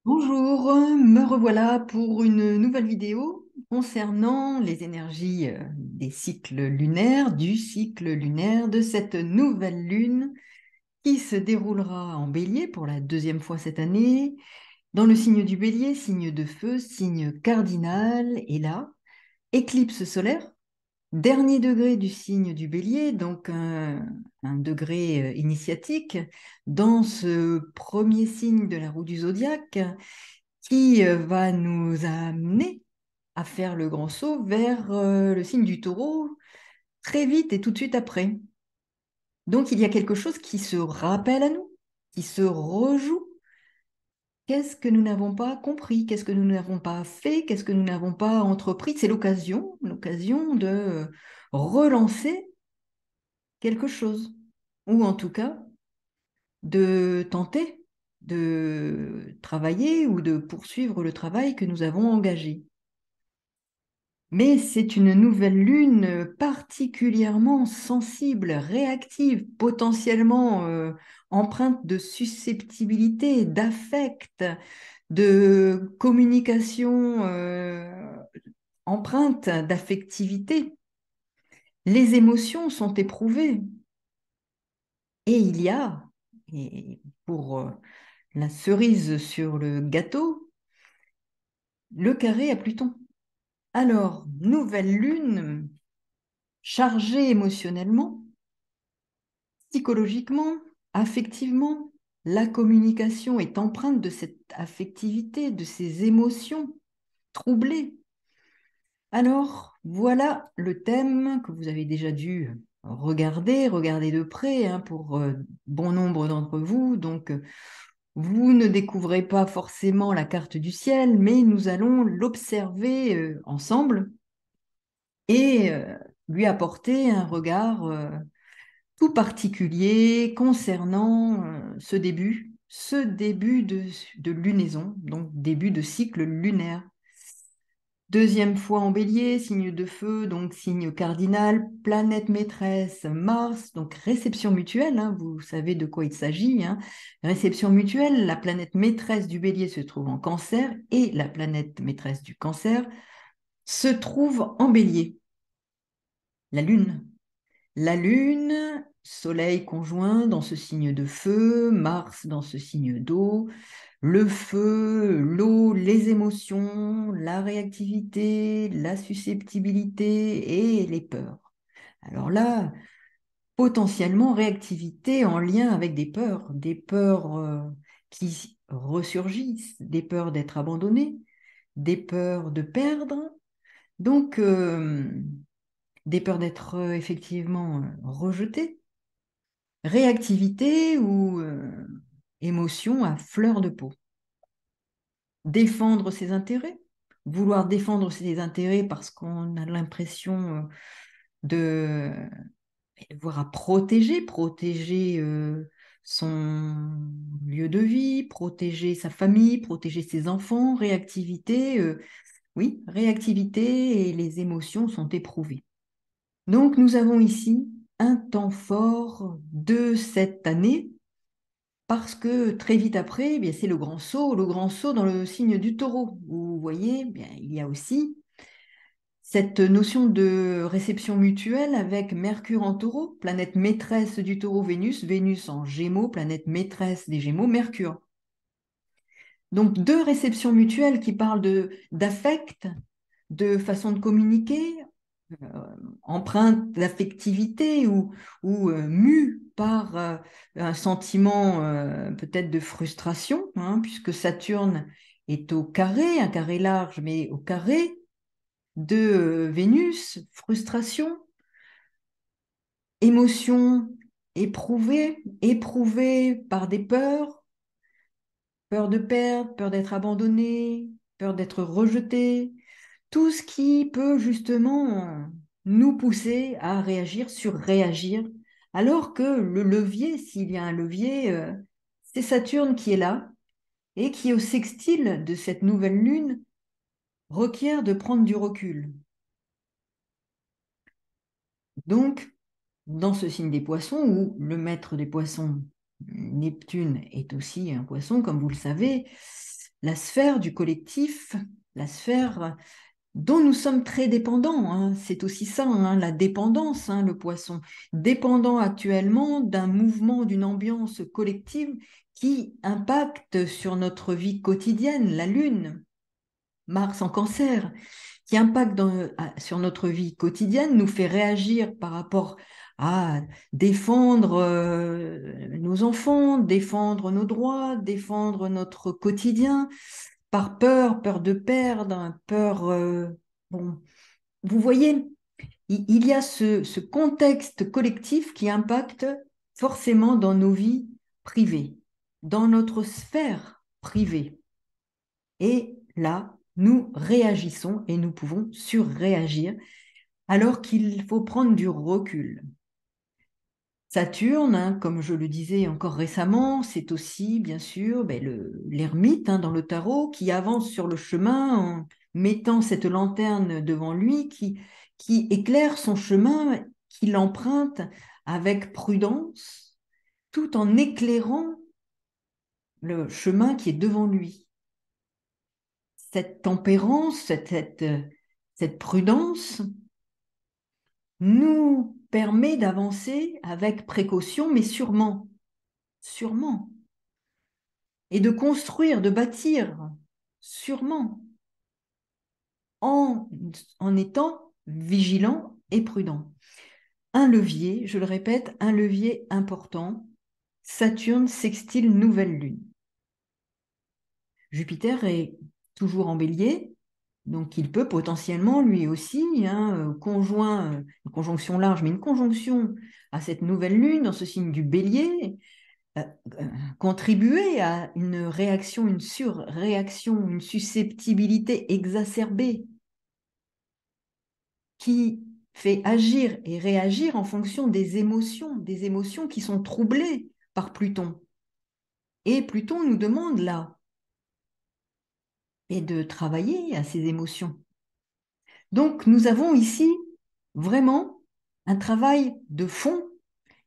Bonjour, me revoilà pour une nouvelle vidéo concernant les énergies des cycles lunaires, du cycle lunaire de cette nouvelle lune qui se déroulera en Bélier pour la deuxième fois cette année, dans le signe du Bélier, signe de feu, signe cardinal, et là, éclipse solaire, dernier degré du signe du Bélier, donc un degré initiatique, dans ce premier signe de la roue du zodiaque qui va nous amener à faire le grand saut vers le signe du Taureau très vite et tout de suite après. Donc il y a quelque chose qui se rappelle à nous, qui se rejoue. Qu'est-ce que nous n'avons pas compris? Qu'est-ce que nous n'avons pas fait? Qu'est-ce que nous n'avons pas entrepris? C'est l'occasion de relancer quelque chose, ou en tout cas de tenter de travailler ou de poursuivre le travail que nous avons engagé. Mais c'est une nouvelle lune particulièrement sensible, réactive, potentiellement empreinte de susceptibilité, d'affect, de communication, empreinte d'affectivité. Les émotions sont éprouvées. Et il y a, et pour la cerise sur le gâteau, le carré à Pluton. Alors, nouvelle lune chargée émotionnellement, psychologiquement, affectivement, la communication est empreinte de cette affectivité, de ces émotions troublées. Alors, voilà le thème que vous avez déjà dû regarder de près pour bon nombre d'entre vous. Donc, vous ne découvrez pas forcément la carte du ciel, mais nous allons l'observer ensemble et lui apporter un regard tout particulier concernant ce début de lunaison, donc début de cycle lunaire. Deuxième fois en bélier, signe de feu, donc signe cardinal, planète maîtresse Mars, donc réception mutuelle, vous savez de quoi il s'agit. Réception mutuelle, la planète maîtresse du bélier se trouve en cancer et la planète maîtresse du cancer se trouve en bélier, la lune. La Lune, Soleil conjoint dans ce signe de feu, Mars dans ce signe d'eau, le feu, l'eau, les émotions, la réactivité, la susceptibilité et les peurs. Alors là, potentiellement réactivité en lien avec des peurs qui ressurgissent, des peurs d'être abandonné, des peurs de perdre. Donc, des peurs d'être effectivement rejeté, réactivité ou émotion à fleur de peau. Défendre ses intérêts, vouloir défendre ses intérêts parce qu'on a l'impression de devoir à protéger son lieu de vie, protéger sa famille, protéger ses enfants, réactivité, oui, réactivité et les émotions sont éprouvées. Donc, nous avons ici un temps fort de cette année parce que très vite après, eh bien, c'est le grand saut dans le signe du taureau. Vous voyez, eh bien, il y a aussi cette notion de réception mutuelle avec Mercure en taureau, planète maîtresse du taureau Vénus, Vénus en gémeaux, planète maîtresse des gémeaux, Mercure. Donc, deux réceptions mutuelles qui parlent d'affect, de façon de communiquer, empreinte d'affectivité ou mue par un sentiment peut-être de frustration, puisque Saturne est au carré, un carré large, mais au carré de Vénus, frustration, émotion éprouvée par des peurs, peur de perdre, peur d'être abandonné, peur d'être rejeté, tout ce qui peut justement nous pousser à réagir, surréagir, alors que le levier, s'il y a un levier, c'est Saturne qui est là et qui, au sextile de cette nouvelle lune, requiert de prendre du recul. Donc, dans ce signe des poissons, où le maître des poissons, Neptune, est aussi un poisson, comme vous le savez, la sphère du collectif, la sphère dont nous sommes très dépendants, hein. C'est aussi ça, hein, la dépendance, hein, le poisson. Dépendant actuellement d'un mouvement, d'une ambiance collective qui impacte sur notre vie quotidienne, la Lune, Mars en Cancer, qui impacte sur notre vie quotidienne, nous fait réagir par rapport à défendre nos enfants, défendre nos droits, défendre notre quotidien, par peur, peur de perdre, peur... bon, vous voyez, il y a ce contexte collectif qui impacte forcément dans nos vies privées, dans notre sphère privée. Et là, nous réagissons et nous pouvons surréagir alors qu'il faut prendre du recul. Saturne, hein, comme je le disais encore récemment, c'est aussi bien sûr l'ermite, hein, dans le tarot qui avance sur le chemin en mettant cette lanterne devant lui qui éclaire son chemin, qui l'emprunte avec prudence, tout en éclairant le chemin qui est devant lui. Cette tempérance, cette prudence nous permet d'avancer avec précaution, mais sûrement, sûrement, et de construire, de bâtir, sûrement, en, en étant vigilant et prudent. Un levier, je le répète, un levier important, Saturne sextile nouvelle lune. Jupiter est toujours en bélier, donc il peut potentiellement lui aussi, hein, une conjonction large, mais une conjonction à cette nouvelle lune dans ce signe du bélier, euh, contribuer à une réaction, une surréaction, une susceptibilité exacerbée qui fait agir et réagir en fonction des émotions qui sont troublées par Pluton. Et Pluton nous demande là et de travailler à ces émotions. Donc nous avons ici vraiment un travail de fond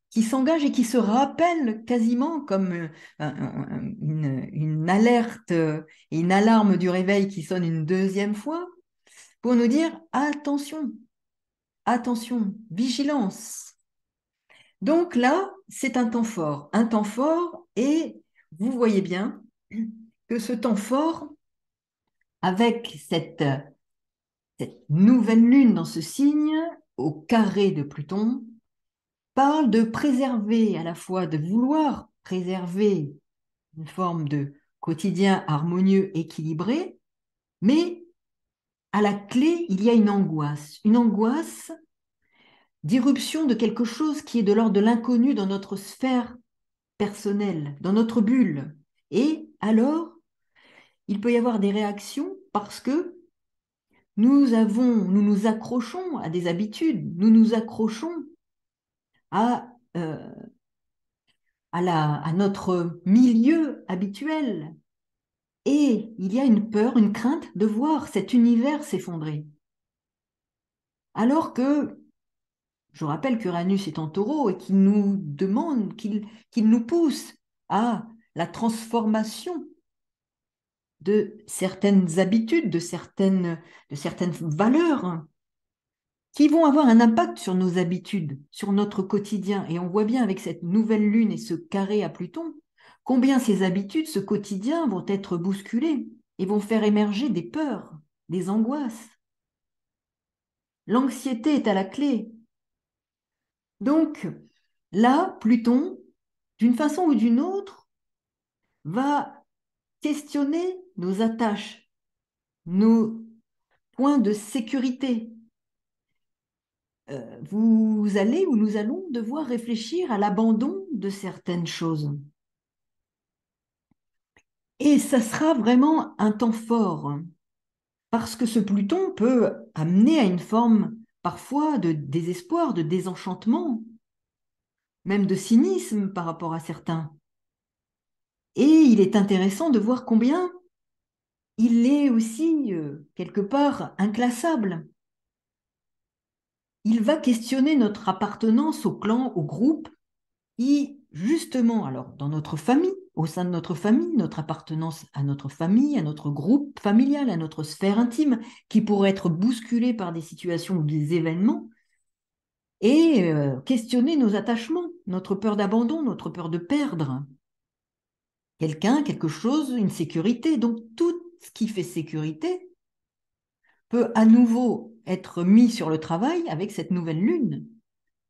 qui s'engage et qui se rappelle quasiment comme une alerte et une alarme du réveil qui sonne une deuxième fois pour nous dire attention, attention, vigilance. Donc là, c'est un temps fort et vous voyez bien que ce temps fort, avec cette nouvelle lune dans ce signe, au carré de Pluton, parle de préserver, à la fois de vouloir préserver une forme de quotidien harmonieux, équilibré, mais à la clé, il y a une angoisse d'irruption de quelque chose qui est de l'ordre de l'inconnu dans notre sphère personnelle, dans notre bulle. Et alors, il peut y avoir des réactions parce que nous nous accrochons à des habitudes, nous nous accrochons à, à notre milieu habituel. Et il y a une peur, une crainte de voir cet univers s'effondrer. Alors que, je rappelle qu'Uranus est en taureau et qu'il nous demande, qu'il nous pousse à la transformation de certaines habitudes, de certaines valeurs qui vont avoir un impact sur nos habitudes, sur notre quotidien. Et on voit bien avec cette nouvelle lune et ce carré à Pluton, combien ces habitudes, ce quotidien vont être bousculés et vont faire émerger des peurs, des angoisses. L'anxiété est à la clé. Donc, là, Pluton, d'une façon ou d'une autre, va questionner nos attaches, nos points de sécurité. Vous allez ou nous allons devoir réfléchir à l'abandon de certaines choses. Et ça sera vraiment un temps fort, parce que ce Pluton peut amener à une forme parfois de désespoir, de désenchantement, même de cynisme par rapport à certains. Et il est intéressant de voir combien il est aussi, quelque part, inclassable. Il va questionner notre appartenance au clan, au groupe, qui, justement, alors dans notre famille, au sein de notre famille, notre appartenance à notre famille, à notre groupe familial, à notre sphère intime, qui pourrait être bousculée par des situations ou des événements, et questionner nos attachements, notre peur d'abandon, notre peur de perdre quelqu'un, quelque chose, une sécurité. Donc tout ce qui fait sécurité peut à nouveau être mis sur le travail avec cette nouvelle lune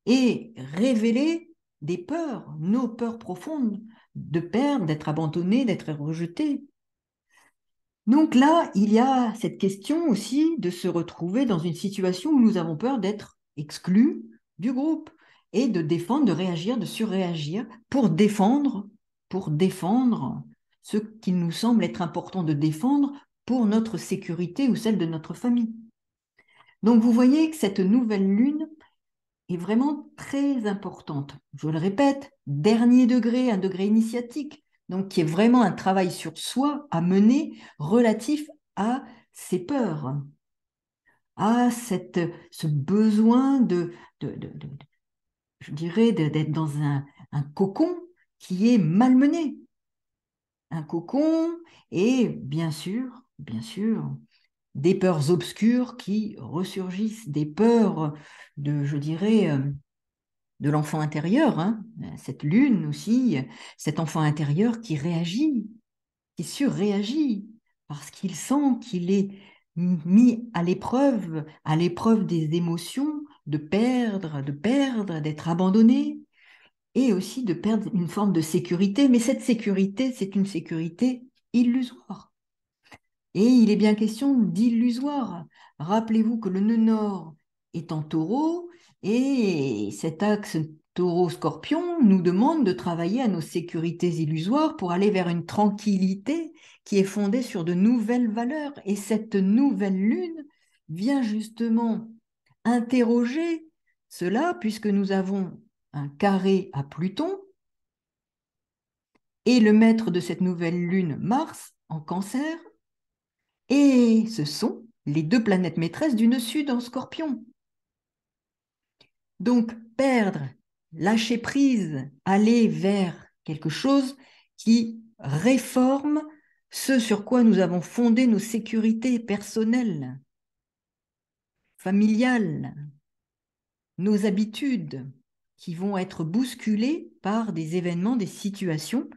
et révéler des peurs, nos peurs profondes de perdre, d'être abandonné, d'être rejeté. Donc là, il y a cette question aussi de se retrouver dans une situation où nous avons peur d'être exclus du groupe et de défendre, de réagir, de surréagir pour défendre ce qu'il nous semble être important de défendre pour notre sécurité ou celle de notre famille. Donc vous voyez que cette nouvelle lune est vraiment très importante. Je le répète, dernier degré, un degré initiatique, donc qui est vraiment un travail sur soi à mener relatif à ses peurs, à ce besoin je dirais, d'être dans un cocon qui est malmené. Un cocon et bien sûr, des peurs obscures qui ressurgissent, des peurs je dirais, de l'enfant intérieur, hein, cette lune aussi, cet enfant intérieur qui réagit, qui surréagit, parce qu'il sent qu'il est mis à l'épreuve des émotions, d'être abandonné, et aussi de perdre une forme de sécurité. Mais cette sécurité, c'est une sécurité illusoire. Et il est bien question d'illusoire. Rappelez-vous que le nœud nord est en taureau et cet axe taureau-scorpion nous demande de travailler à nos sécurités illusoires pour aller vers une tranquillité qui est fondée sur de nouvelles valeurs. Et cette nouvelle lune vient justement interroger cela puisque nous avons un carré à Pluton et le maître de cette nouvelle lune, Mars, en Cancer. Et ce sont les deux planètes maîtresses du nœud sud en Scorpion. Donc, perdre, lâcher prise, aller vers quelque chose qui réforme ce sur quoi nous avons fondé nos sécurités personnelles, familiales, nos habitudes, qui vont être bousculées par des événements, des situations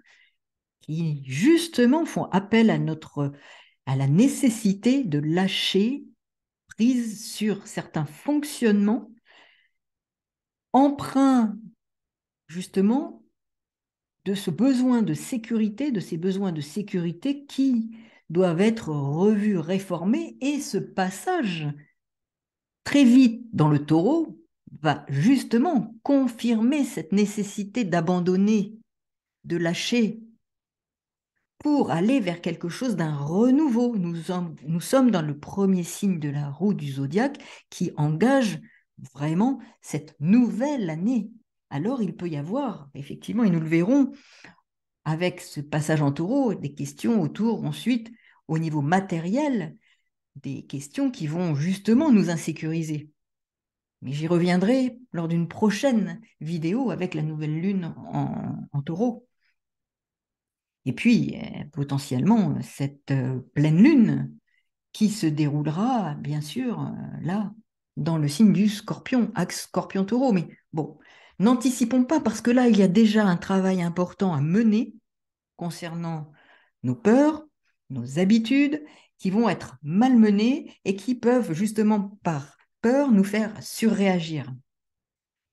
qui, justement, font appel à la nécessité de lâcher prise sur certains fonctionnements empreints justement de ce besoin de sécurité, de ces besoins de sécurité qui doivent être revus, réformés, et ce passage très vite dans le taureau va justement confirmer cette nécessité d'abandonner, de lâcher pour aller vers quelque chose d'un renouveau. Nous sommes dans le premier signe de la roue du zodiaque qui engage vraiment cette nouvelle année. Alors il peut y avoir, effectivement, et nous le verrons, avec ce passage en taureau, des questions autour ensuite, au niveau matériel, des questions qui vont justement nous insécuriser. Mais j'y reviendrai lors d'une prochaine vidéo avec la nouvelle lune en taureau. Et puis, potentiellement, cette pleine lune qui se déroulera, bien sûr, là, dans le signe du Scorpion, axe Scorpion-Taureau. Mais bon, n'anticipons pas parce que là, il y a déjà un travail important à mener concernant nos peurs, nos habitudes, qui vont être malmenées et qui peuvent, justement, par peur, nous faire surréagir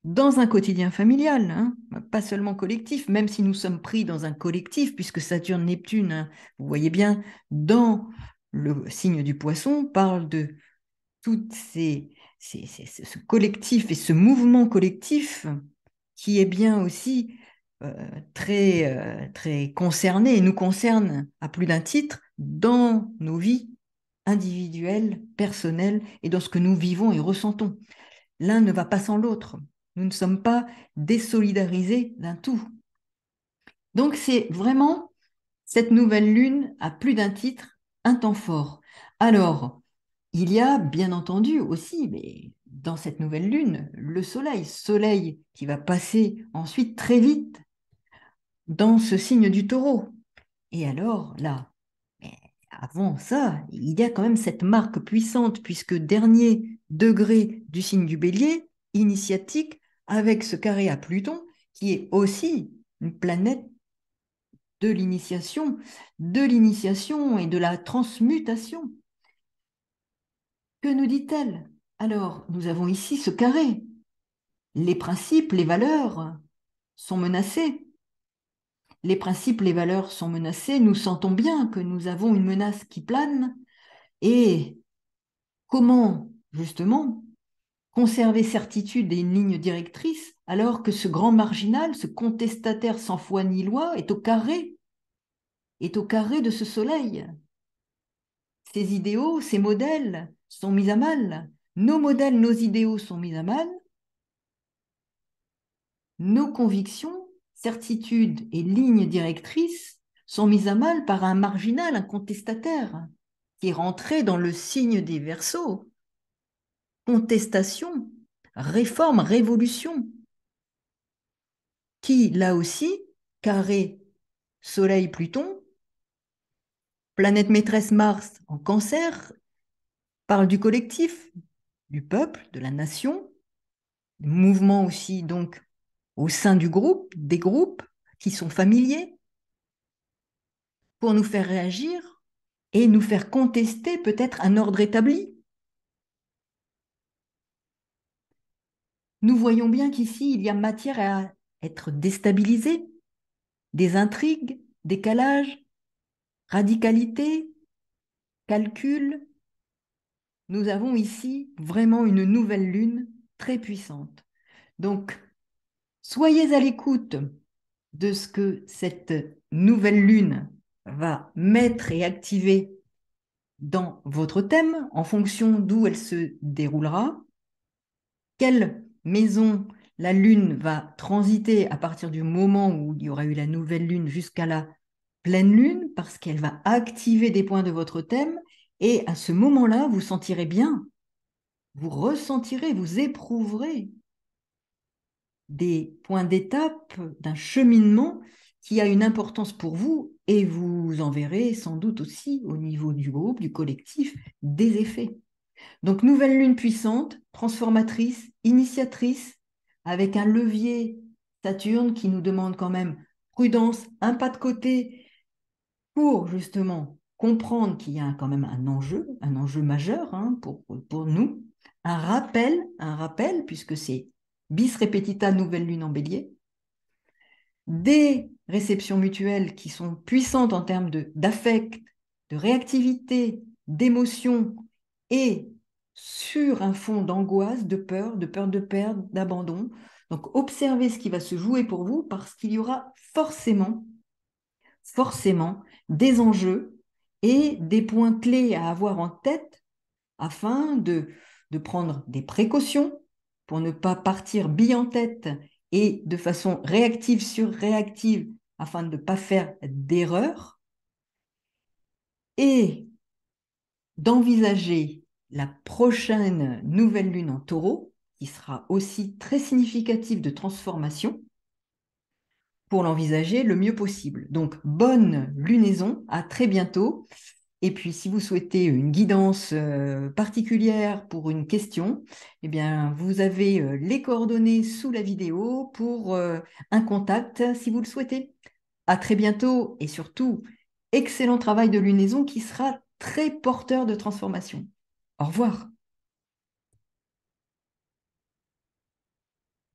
dans un quotidien familial, hein, pas seulement collectif, même si nous sommes pris dans un collectif, puisque Saturne-Neptune, hein, vous voyez bien, dans le signe du Poisson, parle de tout ce collectif et ce mouvement collectif qui est bien aussi très concerné et nous concerne à plus d'un titre dans nos vies individuelles, personnelles et dans ce que nous vivons et ressentons. L'un ne va pas sans l'autre. Nous ne sommes pas désolidarisés d'un tout. Donc c'est vraiment cette nouvelle lune à plus d'un titre, un temps fort. Alors, il y a bien entendu aussi, mais dans cette nouvelle lune, le soleil qui va passer ensuite très vite dans ce signe du taureau. Et alors, là, mais avant ça, il y a quand même cette marque puissante, puisque dernier degré du signe du bélier, initiatique, avec ce carré à Pluton, qui est aussi une planète de l'initiation et de la transmutation. Que nous dit-elle? Alors, nous avons ici ce carré. Les principes, les valeurs sont menacés. Les principes, les valeurs sont menacés. Nous sentons bien que nous avons une menace qui plane. Et comment, justement, conserver certitude et une ligne directrice alors que ce grand marginal, ce contestataire sans foi ni loi, est au carré de ce soleil? Ces idéaux, ces modèles sont mis à mal. Nos modèles, nos idéaux sont mis à mal. Nos convictions, certitudes et lignes directrices sont mises à mal par un marginal, un contestataire, qui est rentré dans le signe des Verseaux. Contestation, réforme, révolution, qui, là aussi, carré Soleil-Pluton, planète maîtresse Mars en Cancer, parle du collectif, du peuple, de la nation, mouvement aussi donc au sein du groupe, des groupes qui sont familiers, pour nous faire réagir et nous faire contester peut-être un ordre établi. Nous voyons bien qu'ici, il y a matière à être déstabilisé, des intrigues, décalages, radicalité, calcul. Nous avons ici vraiment une nouvelle lune très puissante. Donc, soyez à l'écoute de ce que cette nouvelle lune va mettre et activer dans votre thème en fonction d'où elle se déroulera, quelle maison la lune va transiter à partir du moment où il y aura eu la nouvelle lune jusqu'à la pleine lune, parce qu'elle va activer des points de votre thème, et à ce moment-là, vous sentirez bien, vous ressentirez, vous éprouverez des points d'étape d'un cheminement qui a une importance pour vous, et vous en verrez sans doute aussi au niveau du groupe, du collectif, des effets. Donc, nouvelle lune puissante, transformatrice, initiatrice, avec un levier Saturne qui nous demande quand même prudence, un pas de côté pour justement comprendre qu'il y a quand même un enjeu majeur hein, pour nous, un rappel, puisque c'est bis repetita, nouvelle lune en bélier, des réceptions mutuelles qui sont puissantes en termes d'affect, de réactivité, d'émotion et sur un fond d'angoisse, de peur de perdre, d'abandon. Donc, observez ce qui va se jouer pour vous parce qu'il y aura forcément des enjeux et des points clés à avoir en tête afin de prendre des précautions pour ne pas partir bille en tête et de façon réactive sur réactive afin de ne pas faire d'erreur et d'envisager la prochaine nouvelle lune en taureau qui sera aussi très significative de transformation pour l'envisager le mieux possible. Donc, bonne lunaison, à très bientôt. Et puis, si vous souhaitez une guidance particulière pour une question, eh bien, vous avez les coordonnées sous la vidéo pour un contact si vous le souhaitez. À très bientôt et surtout, excellent travail de lunaison qui sera très porteur de transformation. Au revoir.